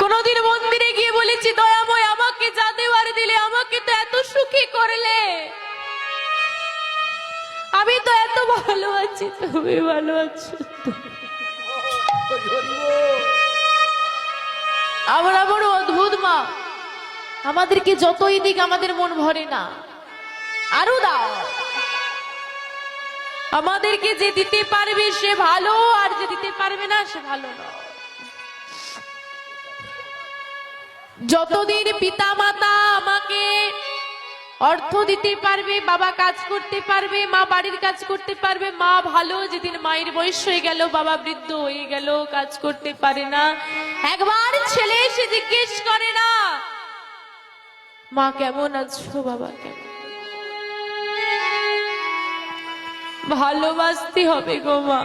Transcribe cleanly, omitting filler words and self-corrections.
কোনদিন মন্দিরে গিয়ে বলেছি দয়াময় আমাকে যা দেওয়ার দিলে, আমাকে তো এত সুখী করলে, আমি তো এত ভালো আছি, তুমি ভালো আছো? আমরা বড় অদ্ভুত মা, আমাদেরকে যতই দিক আমাদের মন ভরে না, আরো দাও। আমাদেরকে যে দিতে পারবে সে ভালো, আর যে দিতে পারবে না সে ভালো না। যতদিন পিতা মাতা আমাকে অর্থ দিতে পারবে, বাবা কাজ করতে পারবে, মা বাড়ির কাজ করতে পারবে, মা ভালো। যেদিন মায়ের বয়স হয়ে গেল, বাবা বৃদ্ধ হয়ে গেল, কাজ করতে পারে না, একবার ছেলে এসে জিজ্ঞেস করে না মা কেমন আছো, বাবা কেমন? ভালোবাসতে হবে গো মা।